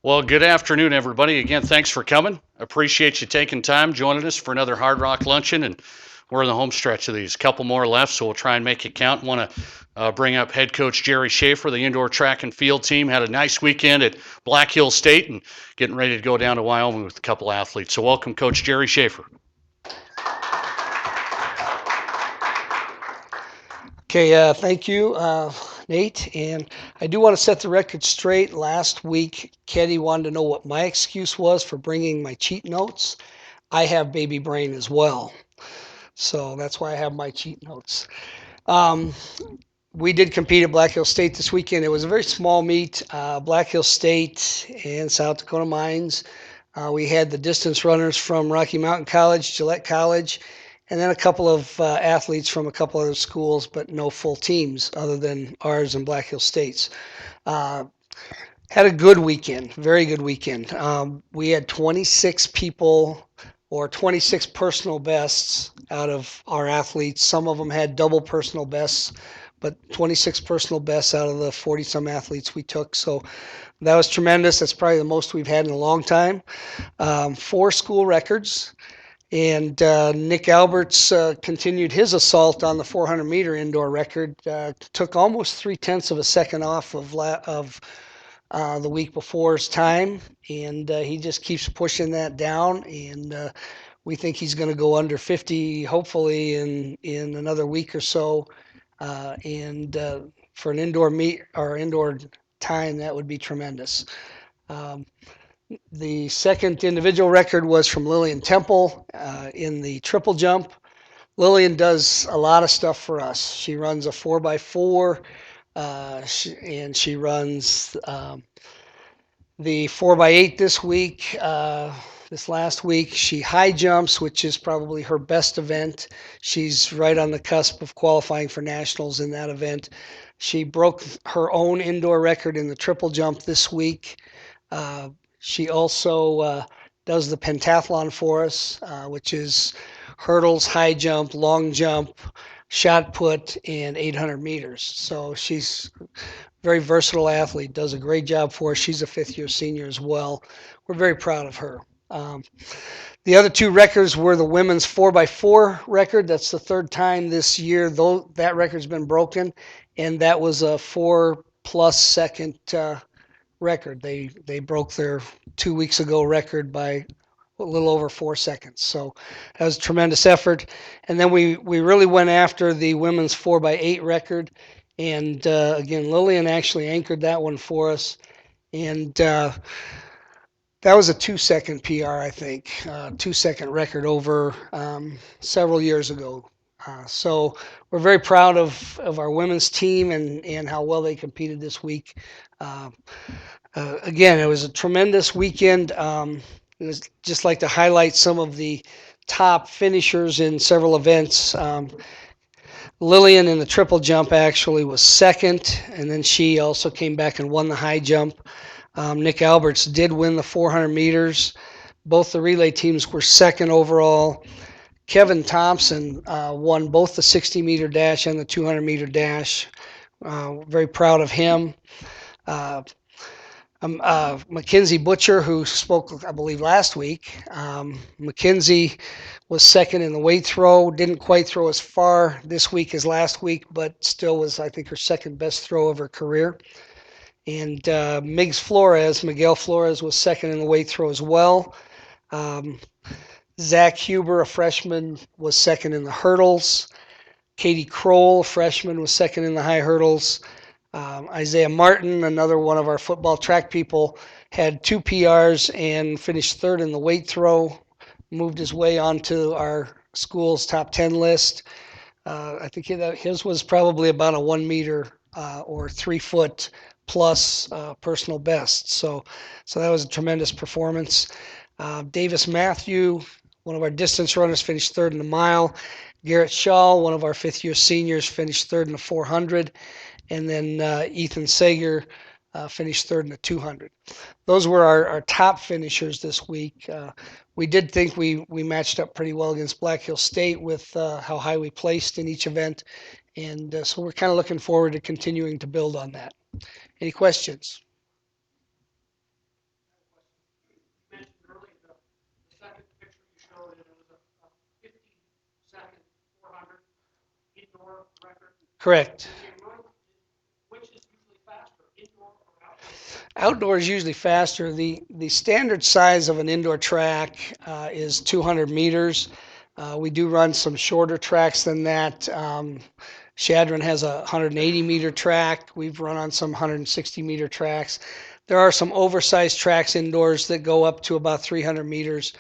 Well, good afternoon, everybody. Again, thanks for coming. Appreciate you taking time joining us for another Hardrock Luncheon, and we're in the home stretch of these. A couple more left, so we'll try and make it count. Want to bring up head coach Jerry Schafer. The indoor track and field team had a nice weekend at Black Hill State and getting ready to go down to Wyoming with a couple athletes. So welcome, Coach Jerry Schafer. Okay, thank you, Nate. And I do want to set the record straight. Last week, Ketty wanted to know what my excuse was for bringing my cheat notes. I have baby brain as well, so that's why I have my cheat notes. Um, we did compete at Black Hill State this weekend. It was a very small meet. Black Hill State and South Dakota Mines. We had the distance runners from Rocky Mountain College, Gillette College, and then a couple of athletes from a couple other schools, but no full teams other than ours and Black Hill State's. Uh, had a good weekend, very good weekend. We had 26 people or 26 personal bests out of our athletes. Some of them had double personal bests, but 26 personal bests out of the 40 some athletes we took. So that was tremendous. That's probably the most we've had in a long time. 4 school records. And Nick Alberts continued his assault on the 400-meter indoor record. Took almost 3/10 of a second off of the week before's time, and he just keeps pushing that down. And we think he's going to go under 50, hopefully in another week or so. And for an indoor meet or indoor time, that would be tremendous. Um, the second individual record was from Lillian Temple in the triple jump. Lillian does a lot of stuff for us. She runs a 4x4, and she runs the 4x8 this week. This last week, she high jumps, which is probably her best event. She's right on the cusp of qualifying for nationals in that event. She broke her own indoor record in the triple jump this week. Uh, she also does the pentathlon for us, which is hurdles, high jump, long jump, shot put, and 800 meters. So she's a very versatile athlete, does a great job for us. She's a fifth-year senior as well. We're very proud of her. The other 2 records were the women's 4x4 record. That's the third time this year though that record's been broken, and that was a 4+ second record. They broke their 2 weeks ago record by a little over 4 seconds. So that was a tremendous effort. And then we really went after the women's 4x8 record. And again, Lillian actually anchored that one for us. And that was a 2 second PR, I think, 2 second record over several years ago. So we're very proud of our women's team and how well they competed this week. Uh, Again, it was a tremendous weekend. It was just like to highlight some of the top finishers in several events. Lillian in the triple jump actually was second, and then she also came back and won the high jump. Nick Alberts did win the 400 meters. Both the relay teams were second overall. Kevin Thompson won both the 60-meter dash and the 200-meter dash. Very proud of him. Mackenzie Butcher, who spoke, I believe, last week. Mackenzie was second in the weight throw. Didn't quite throw as far this week as last week, but still was, I think, her second best throw of her career. And Miguel Flores, was second in the weight throw as well. Zach Huber, a freshman, was second in the hurdles. Katie Kroll, a freshman, was second in the high hurdles. Isaiah Martin, another one of our football track people, had 2 PRs and finished third in the weight throw. Moved his way onto our school's top 10 list. I think his was probably about a 1 meter or 3 foot plus personal best. So that was a tremendous performance. Davis Matthew, one of our distance runners, finished third in the mile. Garrett Shaw, one of our fifth-year seniors, finished third in the 400. And then Ethan Sager finished third in the 200. Those were our top finishers this week. We did think we matched up pretty well against Black Hill State with how high we placed in each event. And so we're kind of looking forward to continuing to build on that. Any questions? Correct. Outdoor is usually faster. The standard size of an indoor track is 200 meters. We do run some shorter tracks than that. Shadron has a 180-meter track. We've run on some 160-meter tracks. There are some oversized tracks indoors that go up to about 300 meters.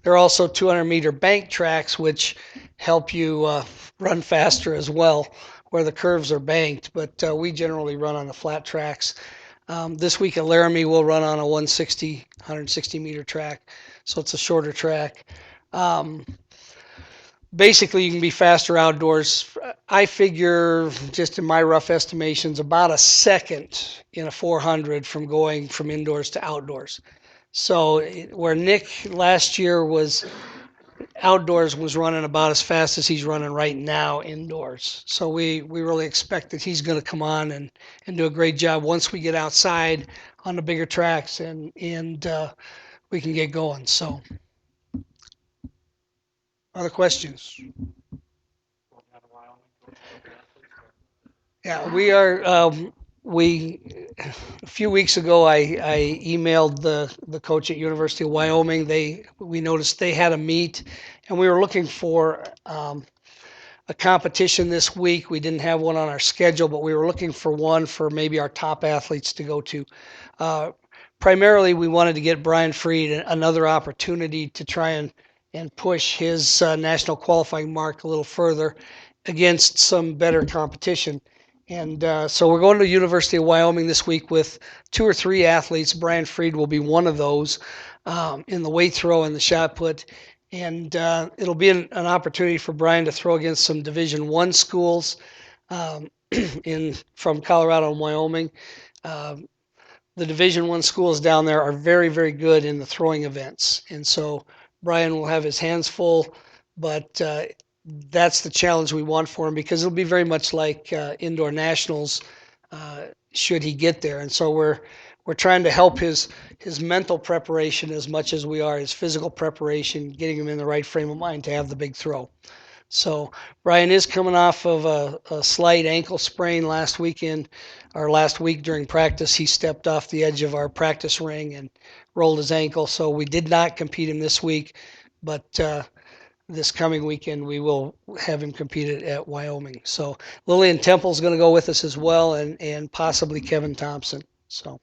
There are also 200-meter bank tracks, which help you run faster as well, where the curves are banked. But we generally run on the flat tracks. This week at Laramie, we'll run on a 160-meter track, so it's a shorter track. Um, Basically, you can be faster outdoors. I figure, just in my rough estimations, about a second in a 400 from going from indoors to outdoors. So where Nick last year was outdoors was running about as fast as he's running right now indoors. So we really expect that he's going to come on and do a great job once we get outside on the bigger tracks and we can get going. So other questions? Yeah, we are. A few weeks ago, I emailed the coach at University of Wyoming. We noticed they had a meet, and we were looking for a competition this week. We didn't have one on our schedule, but we were looking for one for maybe our top athletes to go to. Uh, Primarily, we wanted to get Brian Freed another opportunity to try and push his national qualifying mark a little further against some better competition. And so we're going to University of Wyoming this week with 2 or 3 athletes. Brian Freed will be one of those in the weight throw and the shot put. And it'll be an opportunity for Brian to throw against some Division I schools from Colorado and Wyoming. The Division I schools down there are very, very good in the throwing events. And so Brian will have his hands full, but that's the challenge we want for him because it'll be very much like indoor nationals should he get there. And so we're trying to help his mental preparation as much as we are his physical preparation, getting him in the right frame of mind to have the big throw. So Brian is coming off of a slight ankle sprain last week during practice. He stepped off the edge of our practice ring and rolled his ankle. So we did not compete him this week, but this coming weekend we will have him compete at Wyoming. So Lillian Temple's going to go with us as well, and possibly Kevin Thompson. So.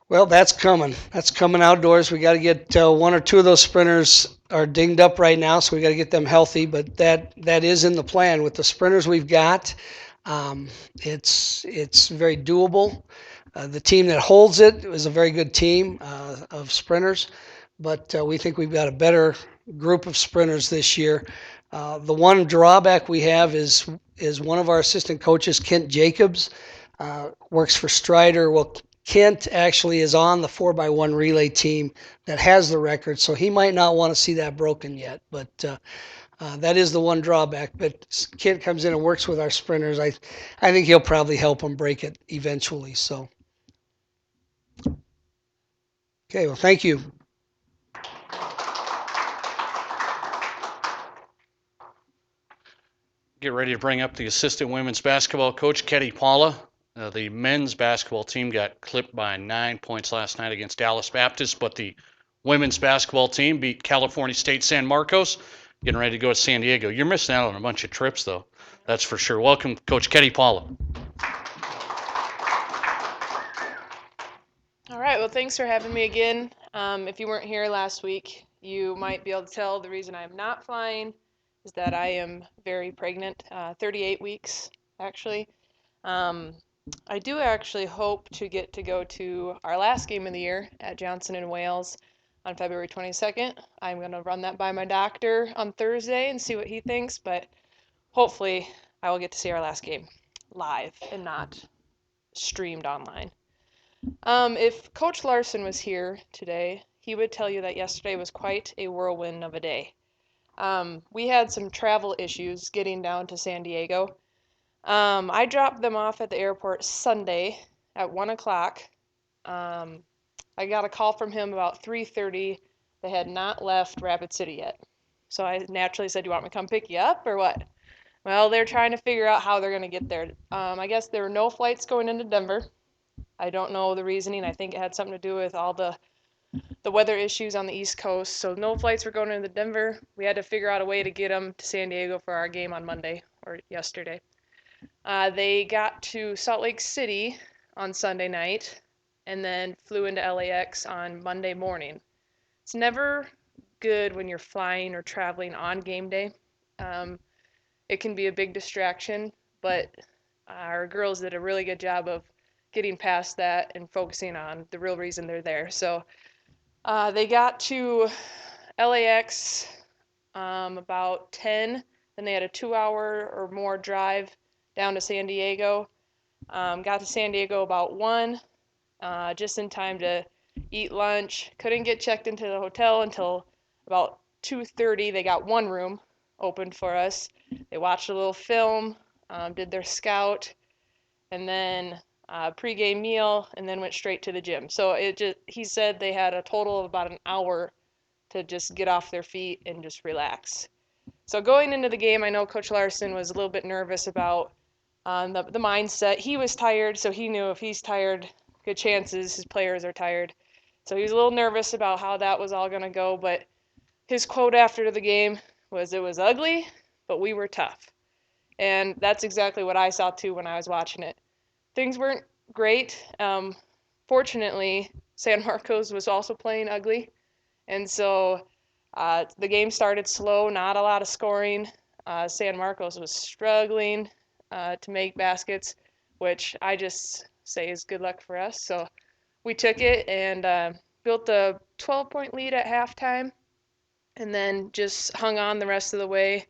Well, that's coming. That's coming outdoors. We got to get 1 or 2 of those sprinters are dinged up right now, so we got to get them healthy. But that is in the plan with the sprinters we've got. It's very doable. The team that holds it is a very good team of sprinters, but we think we've got a better group of sprinters this year. The one drawback we have is one of our assistant coaches, Kent Jacobs, works for Strider. Well, Kent actually is on the 4x1 relay team that has the record, so he might not want to see that broken yet. But that is the one drawback. But Kent comes in and works with our sprinters. I think he'll probably help them break it eventually. So, okay, well, thank you. Get ready to bring up the assistant women's basketball coach, Ketty Paula. The men's basketball team got clipped by 9 points last night against Dallas Baptist, but the women's basketball team beat California State San Marcos, getting ready to go to San Diego. You're missing out on a bunch of trips, though. That's for sure. Welcome, Coach Ketty Paula. All right, well, thanks for having me again. If you weren't here last week, you might be able to tell the reason I'm not flying is that I am very pregnant, 38 weeks, actually. I do actually hope to get to go to our last game of the year at Johnson and Wales on February 22nd. I'm going to run that by my doctor on Thursday and see what he thinks, but hopefully I will get to see our last game live and not streamed online. If Coach Larson was here today, he would tell you that yesterday was quite a whirlwind of a day. We had some travel issues getting down to San Diego. I dropped them off at the airport Sunday at 1 o'clock. I got a call from him about 3:30. They had not left Rapid City yet. So I naturally said, "You want me to come pick you up or what?" Well, they're trying to figure out how they're going to get there. I guess there were no flights going into Denver. I don't know the reasoning. I think it had something to do with all the weather issues on the East Coast. So no flights were going into Denver. We had to figure out a way to get them to San Diego for our game on Monday or yesterday. They got to Salt Lake City on Sunday night and then flew into LAX on Monday morning. It's never good when you're flying or traveling on game day. It can be a big distraction, but our girls did a really good job of getting past that and focusing on the real reason they're there. So they got to LAX about 10, then they had a 2-hour or more drive down to San Diego. Got to San Diego about 1, just in time to eat lunch. Couldn't get checked into the hotel until about 2:30. They got one room opened for us. They watched a little film, did their scout, and then pregame meal, and then went straight to the gym. So he said they had a total of about an hour to just get off their feet and just relax. So going into the game, I know Coach Larson was a little bit nervous about the mindset. He was tired, so he knew if he's tired, good chances his players are tired. So he was a little nervous about how that was all going to go, but his quote after the game was, "It was ugly, but we were tough." And that's exactly what I saw too when I was watching it. Things weren't great. Fortunately, San Marcos was also playing ugly. And so the game started slow, not a lot of scoring. San Marcos was struggling to make baskets, which I just say is good luck for us. So we took it and built a 12-point lead at halftime and then just hung on the rest of the way.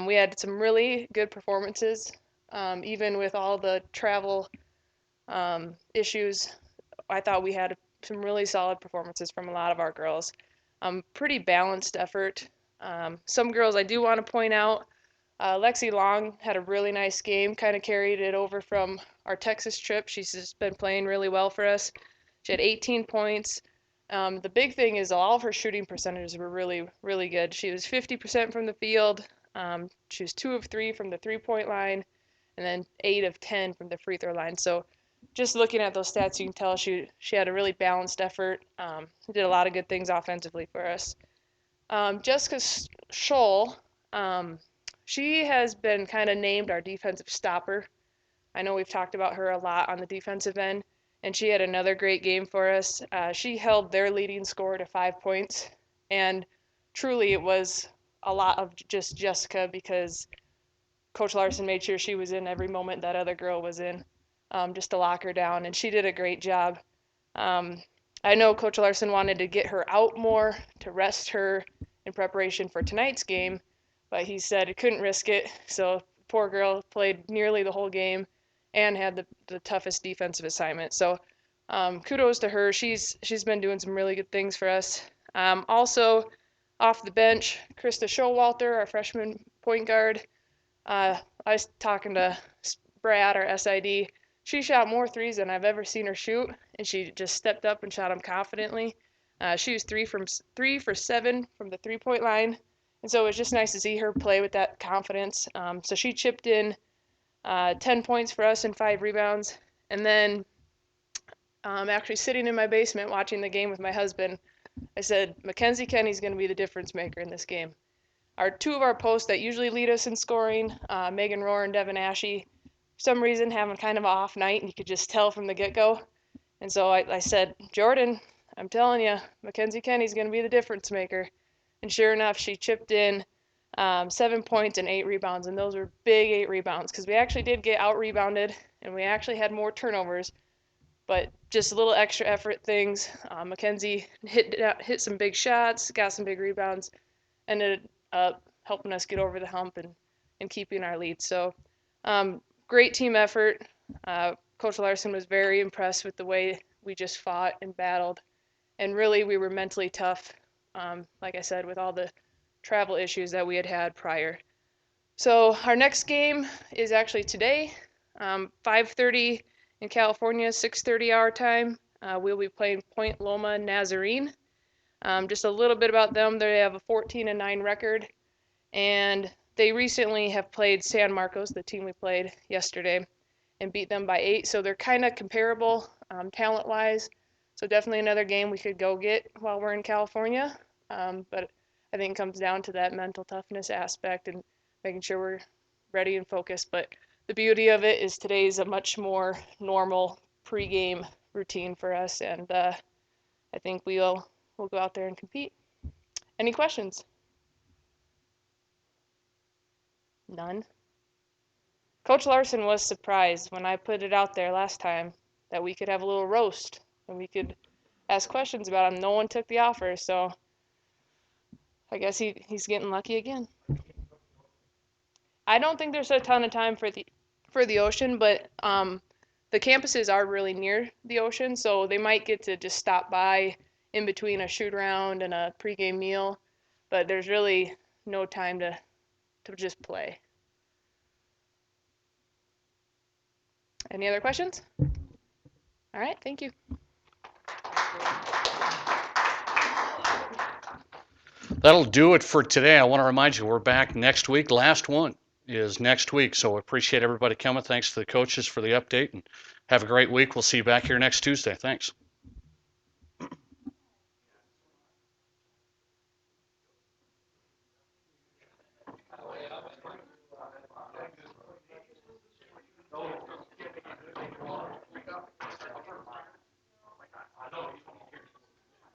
We had some really good performances, even with all the travel issues. I thought we had some really solid performances from a lot of our girls. Pretty balanced effort. Some girls I do want to point out, Lexi Long had a really nice game, kind of carried it over from our Texas trip. She's just been playing really well for us. She had 18 points. The big thing is all of her shooting percentages were really, really good. She was 50% from the field. She was 2 of 3 from the three-point line, and then 8 of 10 from the free throw line. So just looking at those stats, you can tell she had a really balanced effort. Did a lot of good things offensively for us. Jessica Scholl, she has been kind of named our defensive stopper. I know we've talked about her a lot on the defensive end, and she had another great game for us. She held their leading scorer to 5 points, and truly it was a lot of just Jessica because Coach Larson made sure she was in every moment that other girl was in, just to lock her down, and she did a great job. I know Coach Larson wanted to get her out more to rest her in preparation for tonight's game, but he said he couldn't risk it, so poor girl played nearly the whole game and had the toughest defensive assignment. So kudos to her. She's been doing some really good things for us. Also, off the bench, Krista Showalter, our freshman point guard. I was talking to Brad, our SID. She shot more threes than I've ever seen her shoot, and she just stepped up and shot them confidently. She was 3 for 7 from the three-point line, and so it was just nice to see her play with that confidence. So she chipped in 10 points for us and 5 rebounds. And then actually sitting in my basement watching the game with my husband, I said, Mackenzie Kenny's going to be the difference maker in this game. Two of our posts that usually lead us in scoring, Megan Rohr and Devin Ashe, for some reason having kind of an off night, and you could just tell from the get-go. And so I said, Jordan, I'm telling you, Mackenzie Kenny's going to be the difference maker. And sure enough, she chipped in 7 points and 8 rebounds, and those were big 8 rebounds because we actually did get out-rebounded, and we actually had more turnovers, but just little extra effort things. Mackenzie hit some big shots, got some big rebounds, ended up helping us get over the hump and keeping our lead. So great team effort. Coach Larson was very impressed with the way we just fought and battled, and really we were mentally tough, like I said, with all the travel issues that we had prior. So our next game is actually today, 5:30 in California, 6:30 our time. We'll be playing Point Loma Nazarene. Just a little bit about them. They have a 14-9 record, and they recently have played San Marcos, the team we played yesterday, and beat them by 8. So they're kind of comparable talent-wise. So definitely another game we could go get while we're in California. But I think it comes down to that mental toughness aspect and making sure we're ready and focused. But the beauty of it is today's a much more normal pregame routine for us, and I think we'll go out there and compete. Any questions? None. Coach Larson was surprised when I put it out there last time that we could have a little roast and we could ask questions about him. No one took the offer, so I guess he's getting lucky again. I don't think there's a ton of time for the ocean, but the campuses are really near the ocean, so they might get to just stop by in between a shoot around and a pregame meal, but there's really no time to just play. Any other questions? All right, thank you. That'll do it for today. I want to remind you, we're back next week. Last one is next week. So appreciate everybody coming. Thanks to the coaches for the update, and have a great week. We'll see you back here next Tuesday. Thanks.